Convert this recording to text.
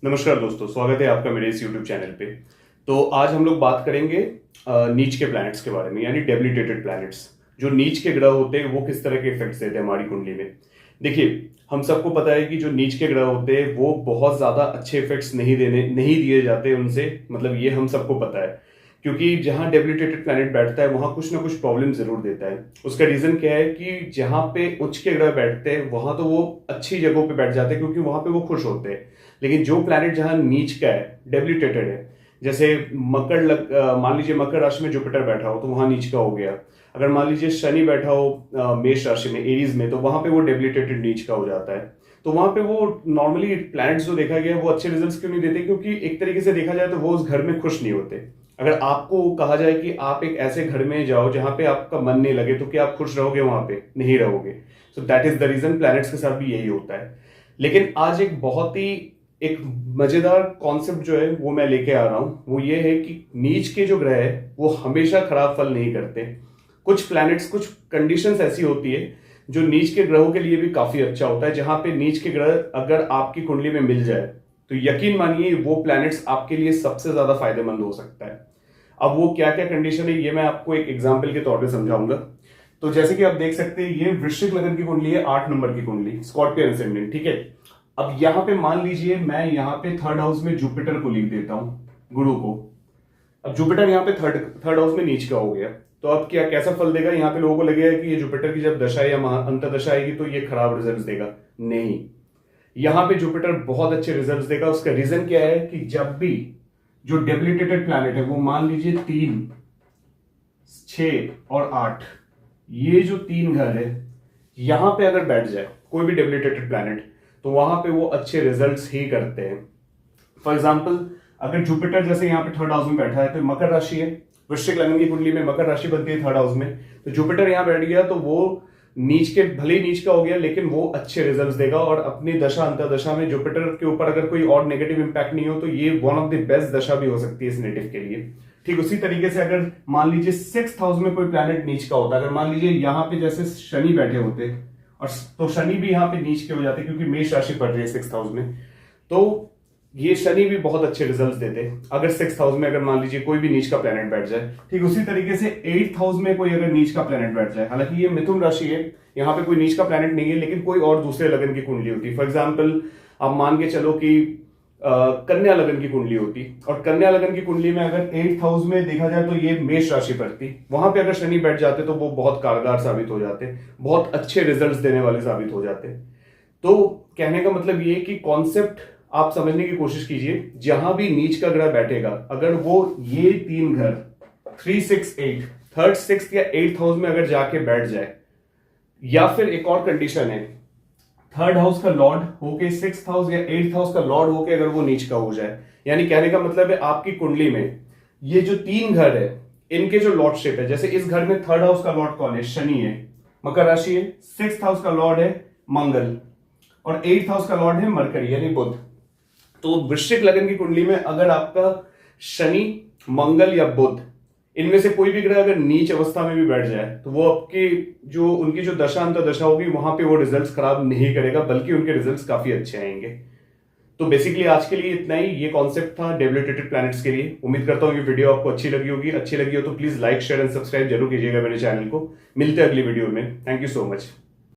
नमस्कार दोस्तों, स्वागत है आपका मेरे इस YouTube चैनल पे। तो आज हम लोग बात करेंगे नीच के प्लैनेट्स के बारे में, यानी डेबिलिटेटेड प्लैनेट्स। जो नीच के ग्रह होते हैं वो किस तरह के इफेक्ट्स देते हैं हमारी कुंडली में। देखिए, हम सबको पता है कि जो नीच के ग्रह होते हैं वो बहुत ज्यादा अच्छे इफेक्ट्स नहीं दिए जाते उनसे, मतलब ये हम सबको पता है। क्योंकि जहां डेबिलिटेटेड प्लैनेट बैठता है वहां कुछ ना कुछ प्रॉब्लम जरूर देता है। उसका रीजन क्या है कि जहां पे उच्च के ग्रह बैठते हैं वहां तो वो अच्छी जगहों पे बैठ जाते हैं क्योंकि वहां पे वो खुश होते हैं। लेकिन जो प्लैनेट जहां नीच का है, डेबिलिटेटेड है, जैसे मान लीजिए मकर राशि में जुपिटर बैठा हो तो वहां नीच का हो गया। अगर मान लीजिए शनि बैठा हो मेष राशि में, एरीज में, तो वहां पे वो डेबिलिटेटेड नीच का हो जाता है। तो वहां पे वो नॉर्मली प्लैनेट्स जो देखा गया वो अच्छे रिजल्ट्स क्यों नहीं देते, क्योंकि एक तरीके से देखा जाए तो वो उस घर में खुश नहीं होते। अगर आपको कहा जाए कि आप एक ऐसे घर में जाओ जहां पे आपका मन नहीं लगे, तो क्या आप खुश रहोगे? वहां पे नहीं रहोगे। So that is the reason planets के साथ भी यही होता है। लेकिन आज एक मजेदार कॉन्सेप्ट जो है वो मैं लेके आ रहा हूं। वो ये है कि नीच के जो ग्रह है वो हमेशा खराब फल नहीं करते। कुछ प्लैनेट्स, कुछ कंडीशंस ऐसी होती है जो नीच के ग्रहों के लिए भी काफी अच्छा होता है। जहां पे नीच के ग्रह अगर आपकी कुंडली में मिल जाए तो यकीन मानिए वो प्लैनेट्स आपके लिए सबसे ज्यादा फायदेमंद हो सकता है। अब वो क्या क्या कंडीशन है ये मैं आपको एक एग्जाम्पल के तौर पे समझाऊंगा। तो जैसे कि आप देख सकते हैं, ये वृश्चिक लगन की कुंडली है, 8 नंबर की कुंडली, स्कॉर्पियो असेंडेंट, ठीक है। अब यहां पे मान लीजिए मैं यहां पे थर्ड हाउस में जुपिटर को लिख देता हूं, गुरु को। अब जुपिटर यहाँ पे थर्ड हाउस में नीच का हो गया, तो अब क्या कैसा फल देगा? यहाँ पे लोगों को लगेगा कि ये जुपिटर की जब दशा या अंतर्दशा आएगी तो ये खराब रिजल्ट देगा। नहीं, यहां पे जुपिटर बहुत अच्छे रिजल्ट्स देगा। उसका रीजन क्या है कि जब भी जो डेबिलिटेटेड प्लैनेट है, वो मान लीजिए 3, 6 और 8, ये जो 3 घर है, यहां पे अगर बैठ जाए कोई भी डेबिलिटेटेड प्लैनेट, तो वहां पे वो अच्छे रिजल्ट्स ही करते हैं। फॉर एग्जाम्पल, अगर जुपिटर जैसे यहाँ पे थर्ड हाउस में बैठा है, तो मकर राशि है, वृश्चिक लगन की कुंडली में मकर राशि बनती है थर्ड हाउस में, तो जुपिटर यहाँ बैठ गया तो वो नीच के, भले ही नीच का हो गया लेकिन वो अच्छे रिजल्ट्स देगा। और अपनी दशा अंतर्दशा में जुपिटर के ऊपर अगर कोई और नेगेटिव इंपैक्ट नहीं हो तो ये वन ऑफ द बेस्ट दशा भी हो सकती है इस नेटिव के लिए। ठीक उसी तरीके से अगर मान लीजिए 6th हाउस में कोई प्लैनेट नीच का होता है, अगर मान लीजिए यहाँ पे जैसे शनि बैठे होते, और तो शनि भी यहाँ पे नीच के हो जाते क्योंकि मेष राशि पड़ रही है 6th हाउस में, तो ये शनि भी बहुत अच्छे रिजल्ट्स देते हैं अगर 6th हाउस में अगर मान लीजिए कोई भी नीच का प्लैनेट बैठ जाए। ठीक उसी तरीके से 8th हाउस में कोई अगर नीच का प्लैनेट बैठ जाए, हालांकि ये मिथुन राशि है, यहाँ पे कोई नीच का प्लैनेट नहीं है, लेकिन कोई और दूसरे लगन की कुंडली होती। फॉर एग्जाम्पल, आप मान के चलो कि कन्या लगन की कुंडली होती, और कन्या लगन की कुंडली में अगर 8th हाउस में देखा जाए तो ये मेष राशि पड़ती, वहां पे अगर शनि बैठ जाते तो वो बहुत कारगर साबित हो जाते, बहुत अच्छे रिजल्ट्स देने वाले साबित हो जाते। तो कहने का मतलब ये कि कॉन्सेप्ट आप समझने की कोशिश कीजिए। जहां भी नीच का ग्रह बैठेगा, अगर वो ये 3 घर 3, 6, 8, थर्ड, 6th या 8th हाउस में अगर जाके बैठ जाए, या फिर एक और कंडीशन है, थर्ड हाउस का लॉर्ड होके 6th हाउस या 8th हाउस का लॉर्ड होके अगर वो नीच का हो जाए, यानी कहने का मतलब है आपकी कुंडली में ये जो 3 घर है इनके जो लॉर्डशिप है, जैसे इस घर में थर्ड हाउस का लॉर्ड कौन है? शनि है, मकर राशि है, 6th हाउस का लॉर्ड है मंगल, और 8th हाउस का लॉर्ड है मरकरी यानी बुध। तो वृश्चिक लगन की कुंडली में अगर आपका शनि, मंगल या बुध, इनमें से कोई भी ग्रह अगर नीच अवस्था में भी बैठ जाए तो वो आपके जो उनकी जो दशा अंतर्दशा होगी वहां पे वो रिजल्ट्स खराब नहीं करेगा, बल्कि उनके रिजल्ट्स काफी अच्छे आएंगे। तो बेसिकली आज के लिए इतना ही, ये कॉन्सेप्ट था डेबिलिटेटेड प्लैनेट्स के लिए। उम्मीद करता हूँ ये वीडियो आपको अच्छी लगी होगी। अच्छी लगी हो तो please like, share and subscribe जरूर कीजिएगा मेरे चैनल को। मिलते हैं अगली वीडियो में। Thank you so much.